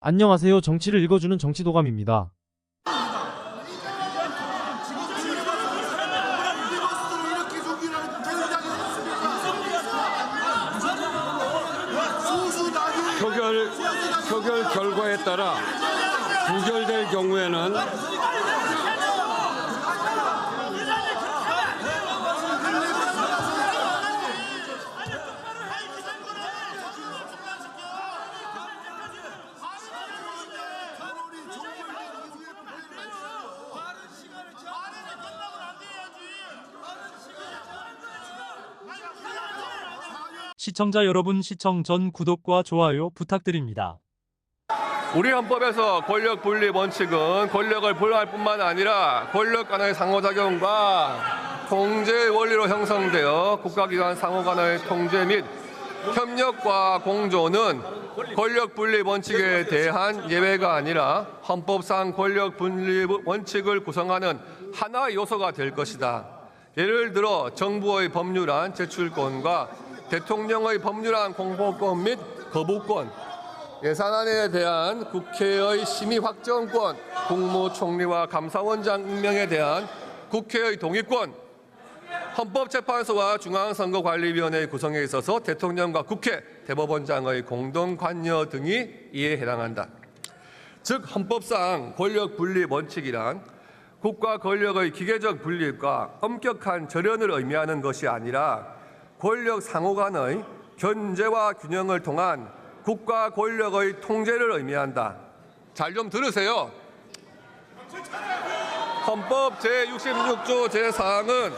안녕하세요. 정치를 읽어주는 정치도감입니다. 표결 결과에 따라 부결될 경우에는 시청자 여러분, 시청 전 구독과 좋아요 부탁드립니다. 우리 헌법에서 권력 분립 원칙은 권력을 분할할 뿐만 아니라 권력 간의 상호작용과 통제의 원리로 형성되어 국가기관 상호 간의 통제 및 협력과 공조는 권력 분립 원칙에 대한 예외가 아니라 헌법상 권력 분립 원칙을 구성하는 하나의 요소가 될 것이다. 예를 들어 정부의 법률안 제출권과 대통령의 법률안 공포권 및 거부권, 예산안에 대한 국회의 심의 확정권, 국무총리와 감사원장 임명에 대한 국회의 동의권, 헌법재판소와 중앙선거관리위원회 구성에 있어서 대통령과 국회, 대법원장의 공동관여 등이 이에 해당한다. 즉 헌법상 권력 분립 원칙이란 국가 권력의 기계적 분립과 엄격한 절연을 의미하는 것이 아니라 권력 상호 간의 견제와 균형을 통한 국가 권력의 통제를 의미한다. 잘 좀 들으세요. 헌법 제66조 제4항은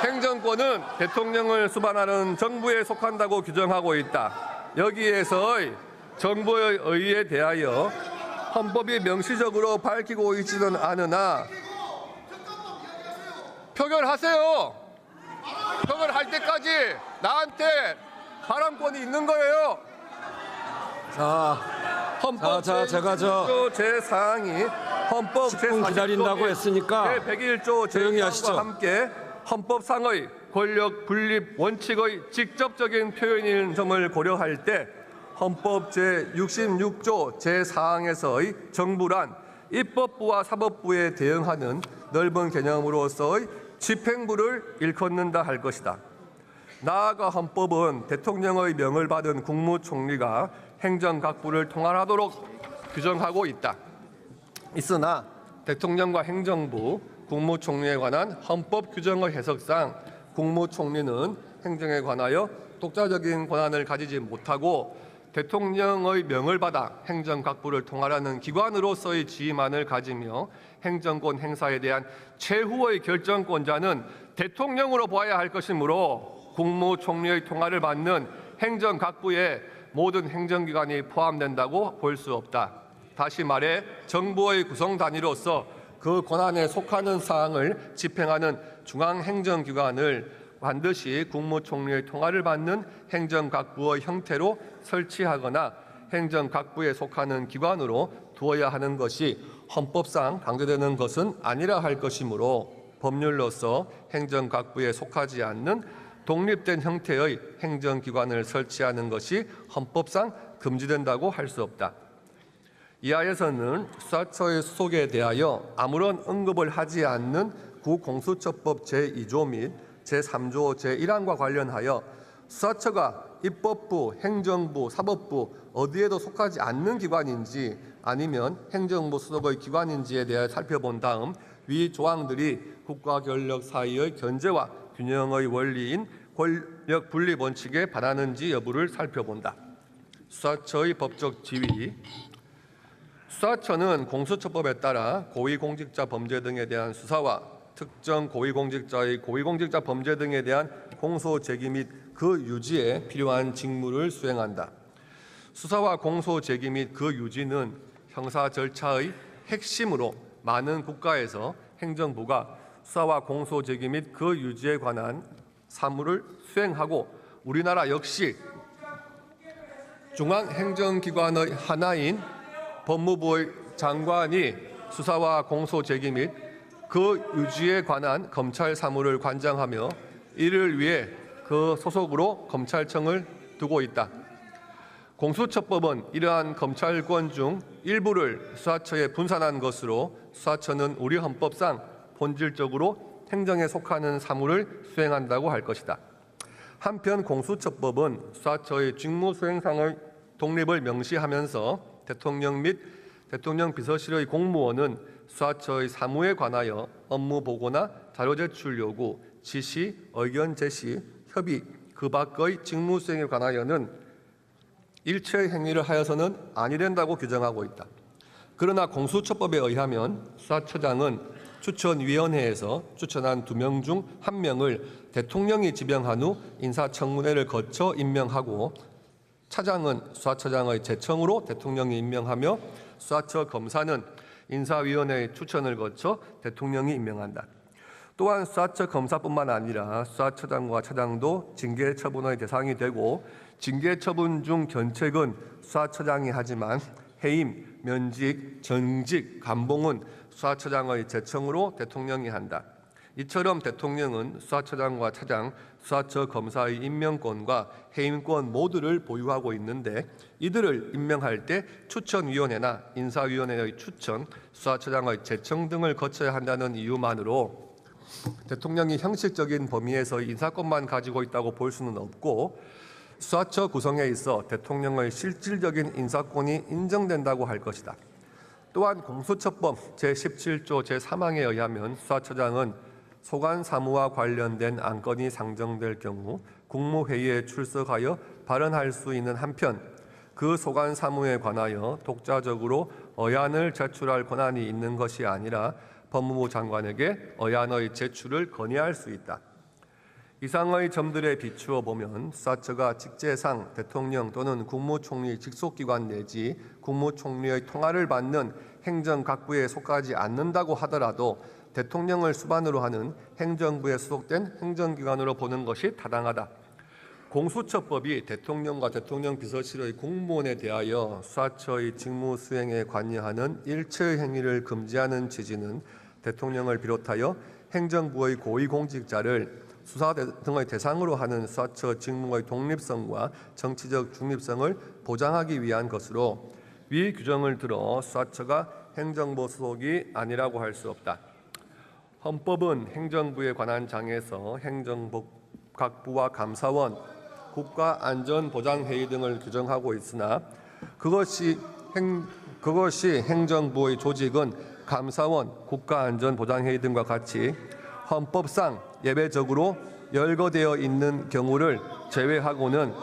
행정권은 대통령을 수반하는 정부에 속한다고 규정하고 있다. 여기에서의 정부의 의의에 대하여 헌법이 명시적으로 밝히고 있지는 않으나 표결하세요. 표결할 때까지 나한테 발언권이 있는 거예요. 헌법 제가 제4항이 헌법 10분 기다린다고 했으니까 제101조 조용히 하시죠. 제1항과 함께 헌법상의 권력 분립 원칙의 직접적인 표현인 점을 고려할 때 헌법 제66조 제4항에서의 정부란 입법부와 사법부에 대응하는 넓은 개념으로서의 집행부를 일컫는다 할 것이다. 나아가 헌법은 대통령의 명을 받은 국무총리가 행정각부를 통할하도록 규정하고 있다. 있으나 대통령과 행정부, 국무총리에 관한 헌법 규정의 해석상 국무총리는 행정에 관하여 독자적인 권한을 가지지 못하고 대통령의 명을 받아 행정각부를 통할하는 기관으로서의 지휘만을 가지며 행정권 행사에 대한 최후의 결정권자는 대통령으로 봐야 할 것이므로 국무총리의 통할을 받는 행정각부에 모든 행정기관이 포함된다고 볼 수 없다. 다시 말해 정부의 구성 단위로서 그 권한에 속하는 사항을 집행하는 중앙행정기관을 반드시 국무총리의 통할을 받는 행정각부의 형태로 설치하거나 행정각부에 속하는 기관으로 두어야 하는 것이 헌법상 강조되는 것은 아니라 할 것이므로 법률로서 행정각부에 속하지 않는 독립된 형태의 행정기관을 설치하는 것이 헌법상 금지된다고 할 수 없다. 이하에서는 수사처의 수속에 대하여 아무런 언급을 하지 않는 구공수처법 제2조 및 제3조 제1항과 관련하여 수사처가 입법부, 행정부, 사법부 어디에도 속하지 않는 기관인지 아니면 행정부 소속의 기관인지에 대해 살펴본 다음 위 조항들이 국가 권력 사이의 견제와 균형의 원리인 권력 분립 원칙에 반하는지 여부를 살펴본다. 수사처의 법적 지위. 수사처는 공수처법에 따라 고위공직자 범죄 등에 대한 수사와 특정 고위공직자의 고위공직자 범죄 등에 대한 공소 제기 및 그 유지에 필요한 직무를 수행한다. 수사와 공소 제기 및 그 유지는 형사 절차의 핵심으로 많은 국가에서 행정부가 수사와 공소 제기 및 그 유지에 관한 사무를 수행하고 우리나라 역시 중앙행정기관의 하나인 법무부의 장관이 수사와 공소 제기 및 그 유지에 관한 검찰 사무를 관장하며 이를 위해 그 소속으로 검찰청을 두고 있다. 공수처법은 이러한 검찰권 중 일부를 수사처에 분산한 것으로 수사처는 우리 헌법상 본질적으로 행정에 속하는 사무를 수행한다고 할 것이다. 한편 공수처법은 수사처의 직무 수행상의 독립을 명시하면서 대통령 및 대통령 비서실의 공무원은 수사처의 사무에 관하여 업무 보고나 자료 제출 요구, 지시, 의견 제시, 협의, 그 밖의 직무 수행에 관하여는 일체의 행위를 하여서는 아니 된다고 규정하고 있다. 그러나 공수처법에 의하면 수사처장은 추천위원회에서 추천한 2명 중 1명을 대통령이 지명한 후 인사청문회를 거쳐 임명하고 차장은 수사처장의 제청으로 대통령이 임명하며 수사처 검사는 인사위원회의 추천을 거쳐 대통령이 임명한다. 또한 수사처 검사뿐만 아니라 수사처장과 차장도 징계 처분의 대상이 되고 징계 처분 중 견책은 수사처장이 하지만 해임, 면직, 정직, 감봉은 수사처장의 제청으로 대통령이 한다. 이처럼 대통령은 수사처장과 차장, 수사처 검사의 임명권과 해임권 모두를 보유하고 있는데 이들을 임명할 때 추천위원회나 인사위원회의 추천, 수사처장의 제청 등을 거쳐야 한다는 이유만으로 대통령이 형식적인 범위에서 인사권만 가지고 있다고 볼 수는 없고 수사처 구성에 있어 대통령의 실질적인 인사권이 인정된다고 할 것이다. 또한 공수처법 제17조 제3항에 의하면 수사처장은 소관 사무와 관련된 안건이 상정될 경우 국무회의에 출석하여 발언할 수 있는 한편 그 소관 사무에 관하여 독자적으로 의안을 제출할 권한이 있는 것이 아니라 법무부 장관에게 의안의 제출을 건의할 수 있다. 이상의 점들에 비추어 보면 수사처가 직제상 대통령 또는 국무총리 직속기관 내지 국무총리의 통화를 받는 행정각부에 속하지 않는다고 하더라도 대통령을 수반으로 하는 행정부에 소속된 행정기관으로 보는 것이 타당하다. 공수처법이 대통령과 대통령 비서실의 공무원에 대하여 수사처의 직무 수행에 관여하는 일체의 행위를 금지하는 취지는 대통령을 비롯하여 행정부의 고위공직자를 수사 등의 대상으로 하는 수사처 직무의 독립성과 정치적 중립성을 보장하기 위한 것으로 위 규정을 들어 수사처가 행정부 소속이 아니라고 할 수 없다. 헌법은 행정부에 관한 장에서 행정각부와 감사원, 국가안전보장회의 등을 규정하고 있으나 그것이 행정부의 조직은 감사원, 국가안전보장회의 등과 같이 헌법상 예외적으로 열거되어 있는 경우를 제외하고는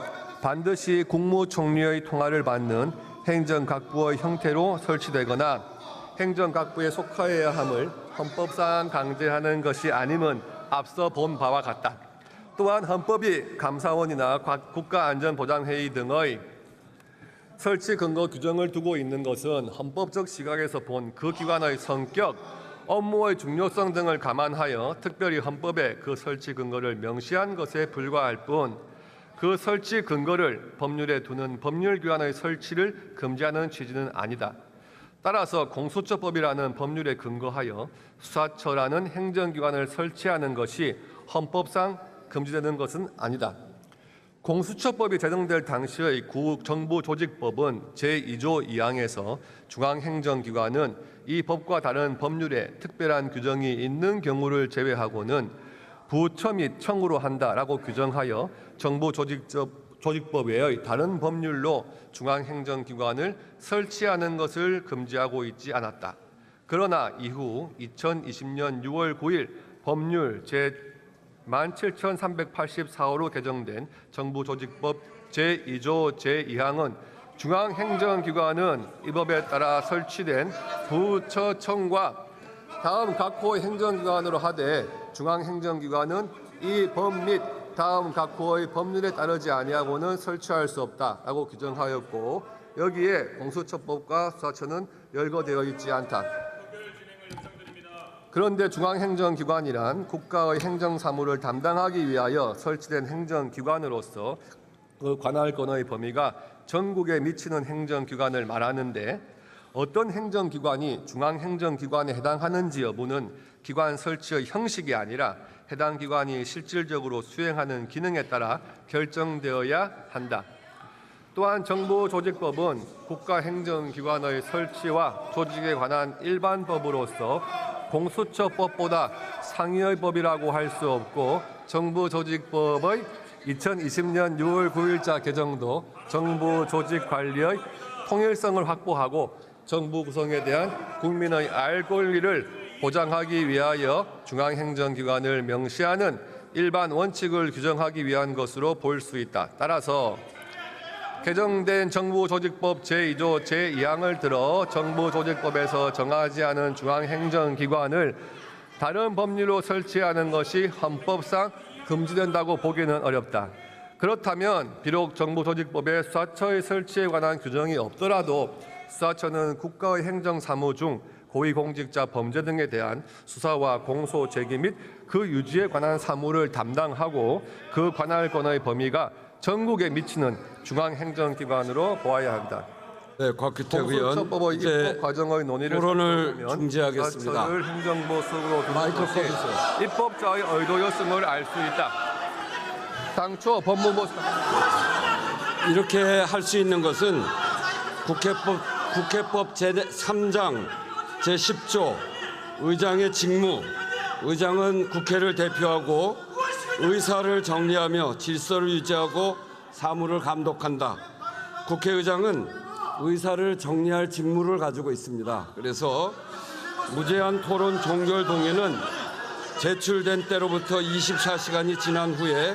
반드시 국무총리의 통화를 받는 행정각부의 형태로 설치되거나 행정각부에 속하여야 함을 헌법상 강제하는 것이 아님은 앞서 본 바와 같다. 또한 헌법이 감사원이나 국가안전보장회의 등의 설치 근거 규정을 두고 있는 것은 헌법적 시각에서 본 그 기관의 성격, 업무의 중요성 등을 감안하여 특별히 헌법에 그 설치 근거를 명시한 것에 불과할 뿐 그 설치 근거를 법률에 두는 법률기관의 설치를 금지하는 취지는 아니다. 따라서 공수처법이라는 법률에 근거하여 수사처라는 행정기관을 설치하는 것이 헌법상 금지되는 것은 아니다. 공수처법이 제정될 당시의 정부조직법은 제2조 2항에서 중앙행정기관은 이 법과 다른 법률에 특별한 규정이 있는 경우를 제외하고는 부처 및 청으로 한다라고 규정하여 정부조직법 외의 다른 법률로 중앙행정기관을 설치하는 것을 금지하고 있지 않았다. 그러나 이후 2020년 6월 9일 법률 제17,384호로 개정된 정부조직법 제2조 제2항은 중앙행정기관은 이 법에 따라 설치된 부처청과 다음 각 호의 행정기관으로 하되 중앙행정기관은 이 법 및 다음 각 호의 법률에 따르지 아니하고는 설치할 수 없다라고 규정하였고 여기에 공수처법과 수사처는 열거되어 있지 않다. 그런데 중앙행정기관이란 국가의 행정사무를 담당하기 위하여 설치된 행정기관으로서 그 관할 권의 범위가 전국에 미치는 행정기관을 말하는데 어떤 행정기관이 중앙행정기관에 해당하는지 여부는 기관 설치의 형식이 아니라 해당 기관이 실질적으로 수행하는 기능에 따라 결정되어야 한다. 또한 정부조직법은 국가행정기관의 설치와 조직에 관한 일반 법으로서 공수처법보다 상위의 법이라고 할 수 없고 정부조직법의 2020년 6월 9일자 개정도 정부 조직 관리의 통일성을 확보하고 정부 구성에 대한 국민의 알 권리를 보장하기 위하여 중앙행정기관을 명시하는 일반 원칙을 규정하기 위한 것으로 볼 수 있다. 따라서 개정된 정부조직법 제2조 제2항을 들어 정부조직법에서 정하지 않은 중앙행정기관을 다른 법률로 설치하는 것이 헌법상 금지된다고 보기는 어렵다. 그렇다면 비록 정부조직법에 수사처의 설치에 관한 규정이 없더라도 수사처는 국가의 행정사무 중 고위공직자 범죄 등에 대한 수사와 공소 제기 및 그 유지에 관한 사무를 담당하고 그 관할권의 범위가 전국에 미치는 중앙행정기관으로 보아야 한다. 네, 곽규택 의원 공수처법의 이제 입법 과정의 논의를 토론을 살펴보면 중지하겠습니다. 수사처를 행정보수로 두는 마이크 것이 꺼주세요. 입법자의 의도였음을 알 수 있다. 당초 법무부 이렇게 할 수 있는 것은 국회법 제3장 제10조 의장의 직무, 의장은 국회를 대표하고 의사를 정리하며 질서를 유지하고 사무를 감독한다. 국회의장은 의사를 정리할 직무를 가지고 있습니다. 그래서 무제한 토론 종결 동의는 제출된 때로부터 24시간이 지난 후에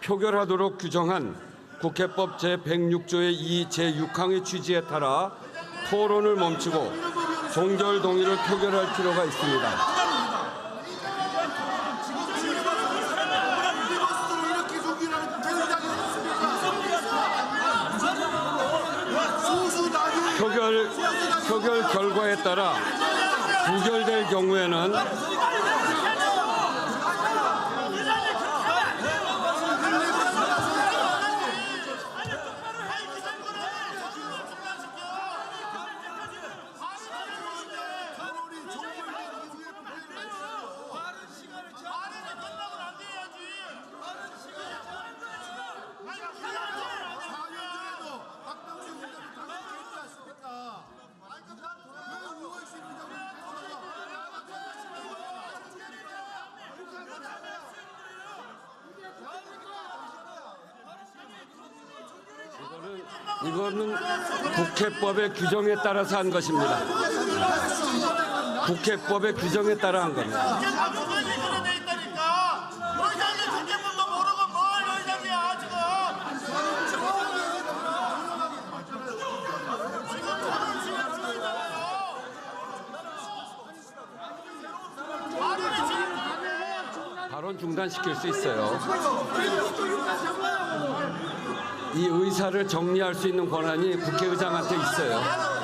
표결하도록 규정한 국회법 제106조의 2 제6항의 취지에 따라 토론을 멈추고 종결 동의를 표결할 필요가 있습니다. 표결 결과에 따라 부결될 경우에는 이거는 국회법의 규정에 따라서 한 것입니다. 국회법의 규정에 따라 한 겁니다. 발언 중단시킬 수 있어요. 이 의사를 정리할 수 있는 권한이 국회의장한테 있어요.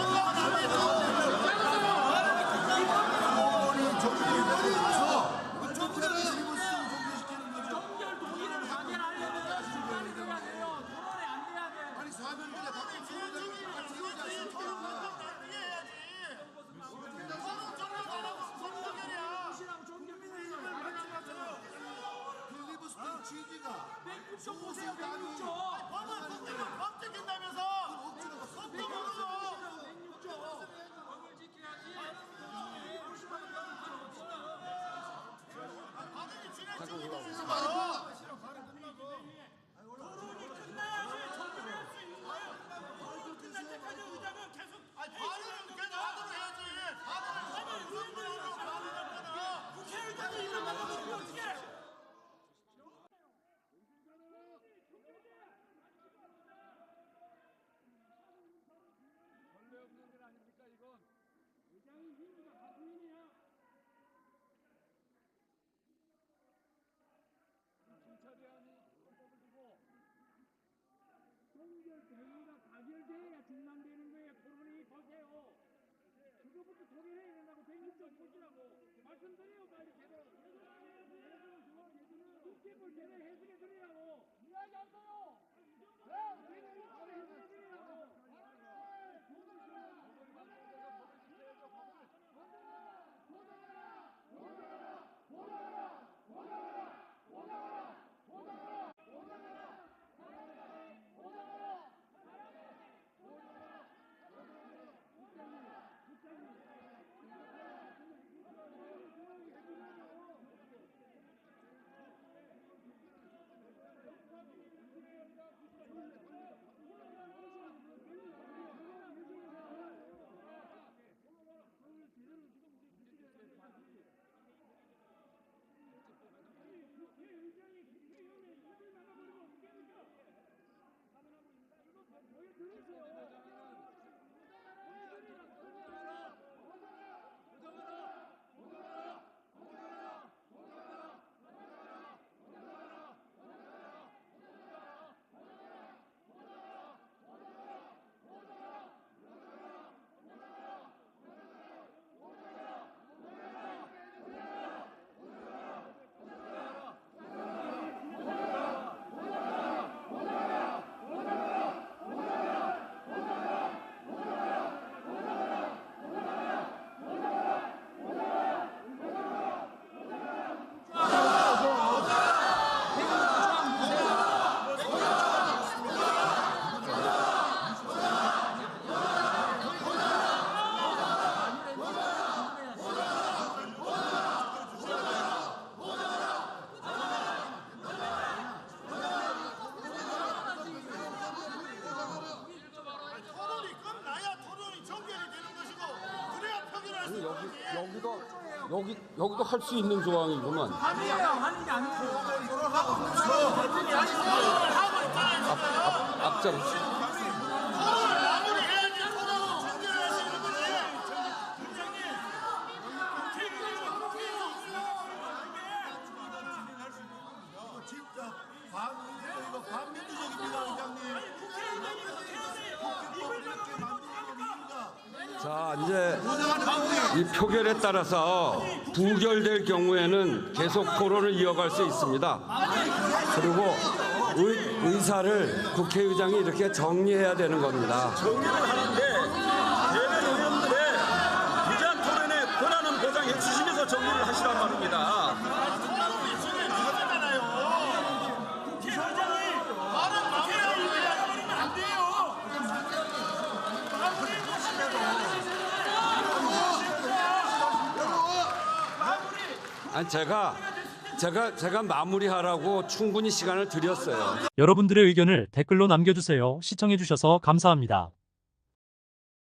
여기도 할 수 있는 조항이구만. 앞장. 자, 이제 이 표결에 따라서 부결될 경우에는 계속 토론을 이어갈 수 있습니다. 그리고 의사를 국회의장이 이렇게 정리해야 되는 겁니다. 정리를 하는데 대변 의원들의 비장 토론의 권한은 보장해 주시면서 정리를 하시란 말입니다. 아니 제가 마무리하라고 충분히 시간을 드렸어요. 여러분들의 의견을 댓글로 남겨주세요. 시청해주셔서 감사합니다.